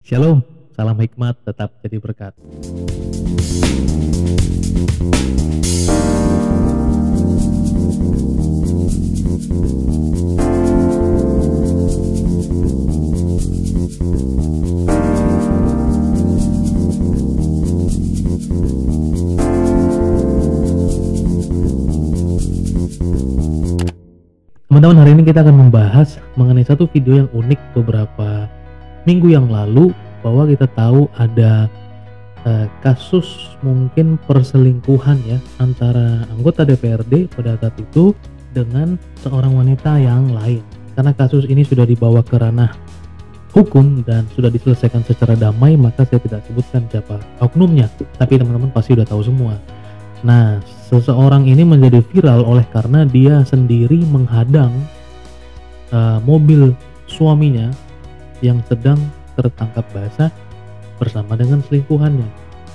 Shalom, salam hikmat tetap jadi berkat. Teman-teman, hari ini kita akan membahas mengenai satu video yang unik beberapa minggu yang lalu, bahwa kita tahu ada kasus mungkin perselingkuhan ya antara anggota DPRD pada saat itu dengan seorang wanita yang lain. Karena kasus ini sudah dibawa ke ranah hukum dan sudah diselesaikan secara damai, maka saya tidak sebutkan siapa oknumnya, tapi teman-teman pasti udah tahu semua. Nah, seseorang ini menjadi viral oleh karena dia sendiri menghadang mobil suaminya yang sedang tertangkap basah bersama dengan selingkuhannya.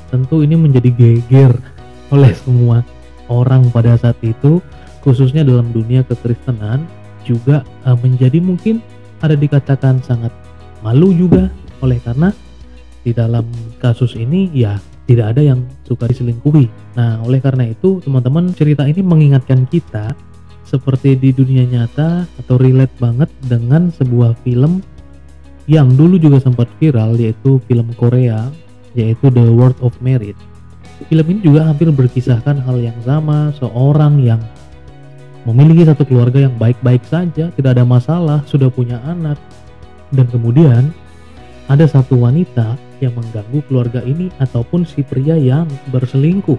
Tentu ini menjadi geger oleh semua orang pada saat itu, khususnya dalam dunia kekristenan, juga menjadi mungkin ada dikatakan sangat malu juga, oleh karena di dalam kasus ini ya tidak ada yang suka diselingkuhi. Nah, oleh karena itu teman-teman, cerita ini mengingatkan kita seperti di dunia nyata atau relate banget dengan sebuah film yang dulu juga sempat viral, yaitu film Korea, yaitu The World of Merit. Film ini juga hampir berkisahkan hal yang sama, seorang yang memiliki satu keluarga yang baik-baik saja, tidak ada masalah, sudah punya anak, dan kemudian ada satu wanita yang mengganggu keluarga ini ataupun si pria yang berselingkuh.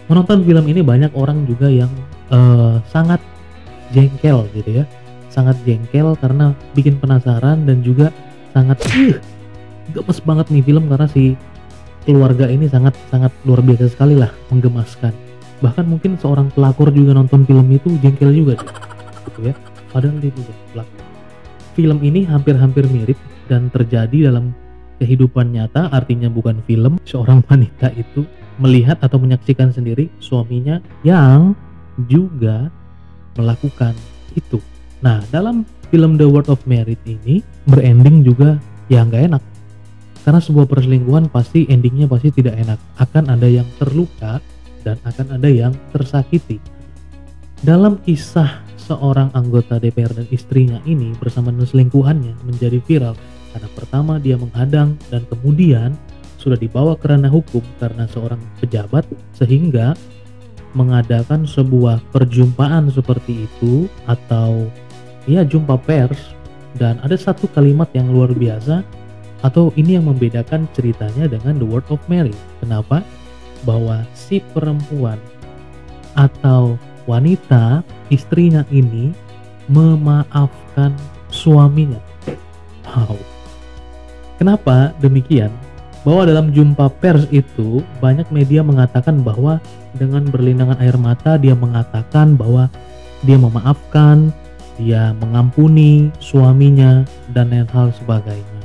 Menonton film ini banyak orang juga yang sangat jengkel gitu ya, sangat jengkel karena bikin penasaran dan juga sangat gemes banget nih film, karena si keluarga ini sangat luar biasa sekali lah, menggemaskan. Bahkan mungkin seorang pelakor juga nonton film itu jengkel juga gitu ya, padahal dia juga pelakor. Film ini hampir-hampir mirip dan terjadi dalam kehidupan nyata, artinya bukan film. Seorang wanita itu melihat atau menyaksikan sendiri suaminya yang juga melakukan itu. Nah, dalam film The World of Merit ini berending juga ya nggak enak, karena sebuah perselingkuhan pasti endingnya pasti tidak enak. Akan ada yang terluka dan akan ada yang tersakiti. Dalam kisah seorang anggota DPR dan istrinya ini bersama dengan selingkuhannya menjadi viral karena pertama dia menghadang dan kemudian sudah dibawa ke ranah hukum karena seorang pejabat, sehingga mengadakan sebuah perjumpaan seperti itu atau ya jumpa pers. Dan ada satu kalimat yang luar biasa, atau ini yang membedakan ceritanya dengan The World of Mary. Kenapa? Bahwa si perempuan atau wanita istrinya ini memaafkan suaminya. Wow. Kenapa demikian? Bahwa dalam jumpa pers itu banyak media mengatakan bahwa dengan berlinangan air mata dia mengatakan bahwa dia memaafkan, dia mengampuni suaminya dan lain hal sebagainya.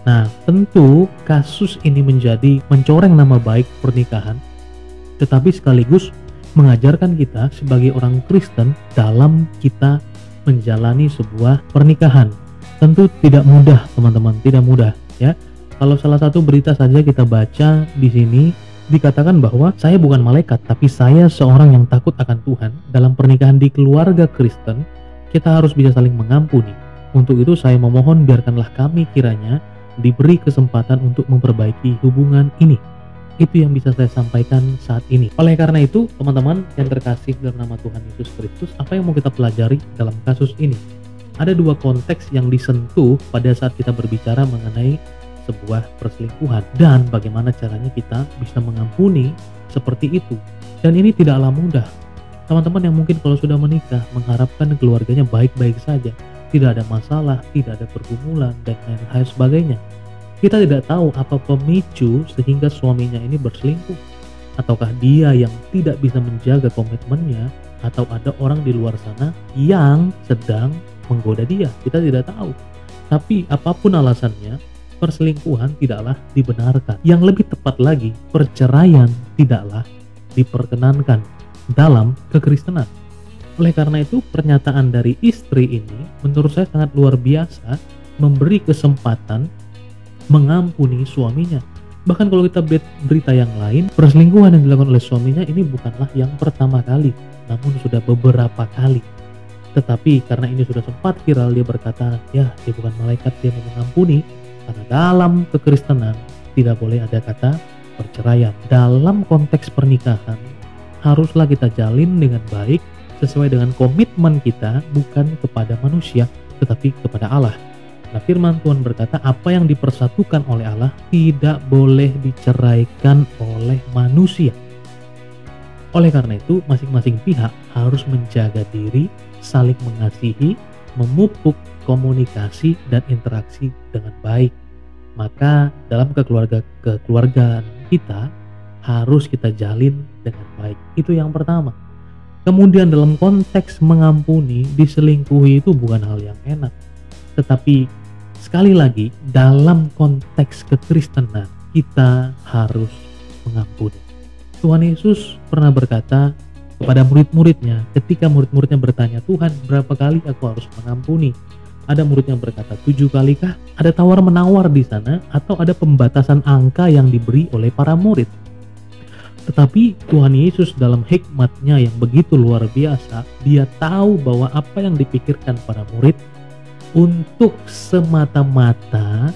Nah, tentu kasus ini menjadi mencoreng nama baik pernikahan, tetapi sekaligus mengajarkan kita sebagai orang Kristen dalam kita menjalani sebuah pernikahan. Tentu tidak mudah, teman-teman, tidak mudah ya. Kalau salah satu berita saja kita baca di sini dikatakan bahwa saya bukan malaikat, tapi saya seorang yang takut akan Tuhan. Dalam pernikahan di keluarga Kristen, kita harus bisa saling mengampuni. Untuk itu saya memohon biarkanlah kami kiranya diberi kesempatan untuk memperbaiki hubungan ini. Itu yang bisa saya sampaikan saat ini. Oleh karena itu, teman-teman yang terkasih dalam nama Tuhan Yesus Kristus, apa yang mau kita pelajari dalam kasus ini? Ada dua konteks yang disentuh pada saat kita berbicara mengenai sebuah perselingkuhan dan bagaimana caranya kita bisa mengampuni seperti itu. Dan ini tidaklah mudah. Teman-teman yang mungkin kalau sudah menikah mengharapkan keluarganya baik-baik saja, tidak ada masalah, tidak ada pergumulan dan lain hal sebagainya. Kita tidak tahu apa pemicu sehingga suaminya ini berselingkuh. Ataukah dia yang tidak bisa menjaga komitmennya, atau ada orang di luar sana yang sedang menggoda dia. Kita tidak tahu. Tapi apapun alasannya, perselingkuhan tidaklah dibenarkan. Yang lebih tepat lagi, perceraian tidaklah diperkenankan dalam kekristenan. Oleh karena itu, pernyataan dari istri ini menurut saya sangat luar biasa, memberi kesempatan mengampuni suaminya. Bahkan kalau kita lihat berita yang lain, perselingkuhan yang dilakukan oleh suaminya ini bukanlah yang pertama kali, namun sudah beberapa kali. Tetapi karena ini sudah sempat viral, dia berkata, ya dia bukan malaikat, dia mau mengampuni. Karena dalam kekristenan tidak boleh ada kata perceraian. Dalam konteks pernikahan, haruslah kita jalin dengan baik, sesuai dengan komitmen kita, bukan kepada manusia, tetapi kepada Allah. Nah, firman Tuhan berkata, apa yang dipersatukan oleh Allah tidak boleh diceraikan oleh manusia. Oleh karena itu, masing-masing pihak harus menjaga diri, saling mengasihi, memupuk komunikasi dan interaksi dengan baik. Maka dalam kekeluargaan kita harus kita jalin dengan baik. Itu yang pertama. Kemudian dalam konteks mengampuni, diselingkuhi itu bukan hal yang enak. Tetapi sekali lagi, dalam konteks kekristenan kita harus mengampuni. Tuhan Yesus pernah berkata kepada murid-muridnya, ketika murid-muridnya bertanya, Tuhan, berapa kali aku harus mengampuni? Ada murid yang berkata 7 kali kah? Ada tawar-menawar di sana, atau ada pembatasan angka yang diberi oleh para murid? Tetapi Tuhan Yesus dalam hikmatnya yang begitu luar biasa, dia tahu bahwa apa yang dipikirkan para murid untuk semata-mata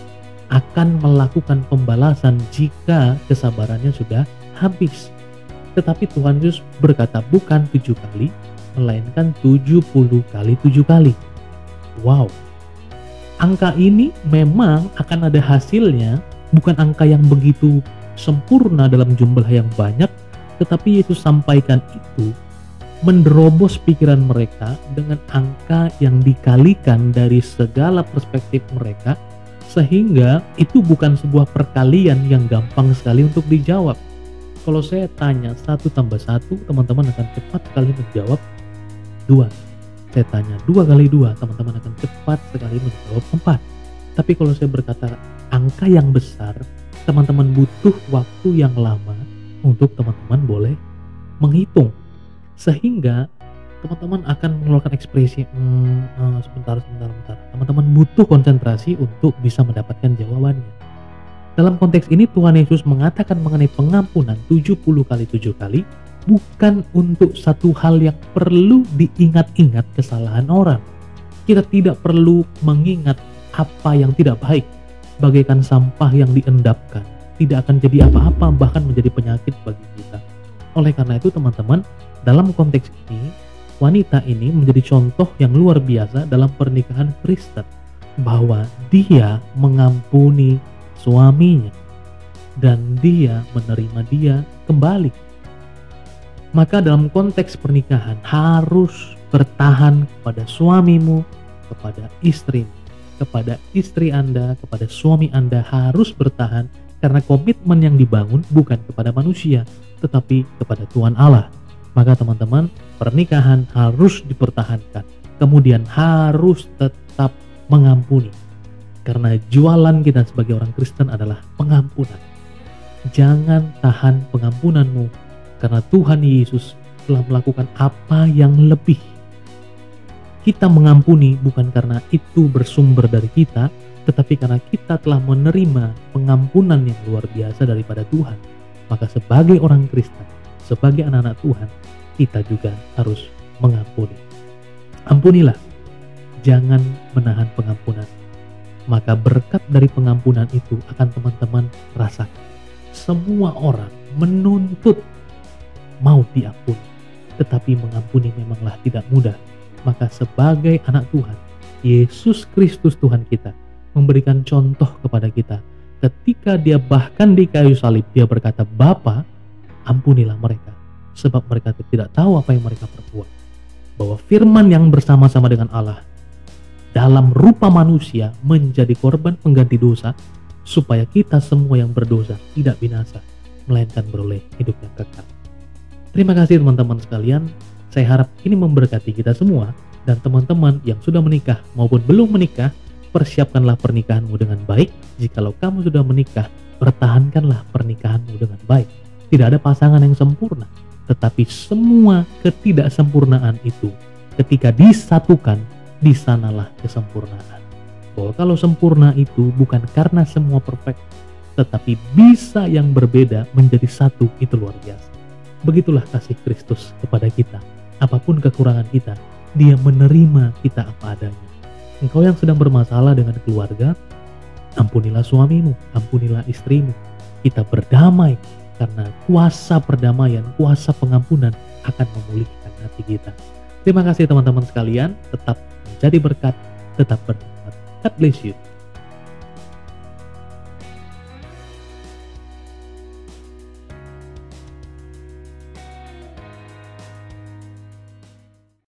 akan melakukan pembalasan jika kesabarannya sudah habis. Tetapi Tuhan Yesus berkata bukan 7 kali, melainkan 70 kali 7 kali. Wow, angka ini memang akan ada hasilnya, bukan angka yang begitu sempurna dalam jumlah yang banyak, tetapi Yesus sampaikan itu menerobos pikiran mereka dengan angka yang dikalikan dari segala perspektif mereka, sehingga itu bukan sebuah perkalian yang gampang sekali untuk dijawab. Kalau saya tanya 1 tambah 1, teman-teman akan cepat sekali menjawab 2. Saya tanya 2 kali 2, teman-teman akan cepat sekali menjawab 4. Tapi kalau saya berkata angka yang besar, teman-teman butuh waktu yang lama untuk teman-teman boleh menghitung. Sehingga teman-teman akan mengeluarkan ekspresi sebentar. Teman-teman butuh konsentrasi untuk bisa mendapatkan jawabannya. Dalam konteks ini Tuhan Yesus mengatakan mengenai pengampunan 70 kali 7 kali bukan untuk satu hal yang perlu diingat-ingat kesalahan orang. Kita tidak perlu mengingat apa yang tidak baik, bagaikan sampah yang diendapkan, tidak akan jadi apa-apa, bahkan menjadi penyakit bagi kita. Oleh karena itu teman-teman, dalam konteks ini, wanita ini menjadi contoh yang luar biasa dalam pernikahan Kristen, bahwa dia mengampuni suaminya dan dia menerima dia kembali. Maka dalam konteks pernikahan harus bertahan kepada suamimu, kepada istrimu, kepada istri Anda, kepada suami Anda, harus bertahan karena komitmen yang dibangun bukan kepada manusia, tetapi kepada Tuhan Allah. Maka teman-teman, pernikahan harus dipertahankan, kemudian harus tetap mengampuni. Karena jualan kita sebagai orang Kristen adalah pengampunan. Jangan tahan pengampunanmu, karena Tuhan Yesus telah melakukan apa yang lebih. Kita mengampuni bukan karena itu bersumber dari kita, tetapi karena kita telah menerima pengampunan yang luar biasa daripada Tuhan. Maka sebagai orang Kristen, sebagai anak-anak Tuhan, kita juga harus mengampuni. Ampunilah, jangan menahan pengampunan. Maka berkat dari pengampunan itu akan teman-teman rasakan. Semua orang menuntut mau diampuni, tetapi mengampuni memanglah tidak mudah. Maka sebagai anak Tuhan, Yesus Kristus Tuhan kita memberikan contoh kepada kita. Ketika dia bahkan di kayu salib, dia berkata, Bapa, ampunilah mereka, sebab mereka tidak tahu apa yang mereka perbuat. Bahwa firman yang bersama-sama dengan Allah dalam rupa manusia menjadi korban pengganti dosa, supaya kita semua yang berdosa tidak binasa, melainkan beroleh hidup yang kekal. Terima kasih teman-teman sekalian. Saya harap ini memberkati kita semua, dan teman-teman yang sudah menikah maupun belum menikah, persiapkanlah pernikahanmu dengan baik. Jikalau kamu sudah menikah, pertahankanlah pernikahanmu dengan baik. Tidak ada pasangan yang sempurna, tetapi semua ketidaksempurnaan itu ketika disatukan, di sanalah kesempurnaan. bahwa kalau sempurna itu bukan karena semua perfect, tetapi bisa yang berbeda menjadi satu, itu luar biasa. Begitulah kasih Kristus kepada kita. Apapun kekurangan kita, Dia menerima kita apa adanya. Engkau yang sedang bermasalah dengan keluarga, ampunilah suamimu, ampunilah istrimu. Kita berdamai karena kuasa perdamaian, kuasa pengampunan akan memulihkan hati kita. Terima kasih teman-teman sekalian, tetap menjadi berkat, tetap bermanfaat. God bless you.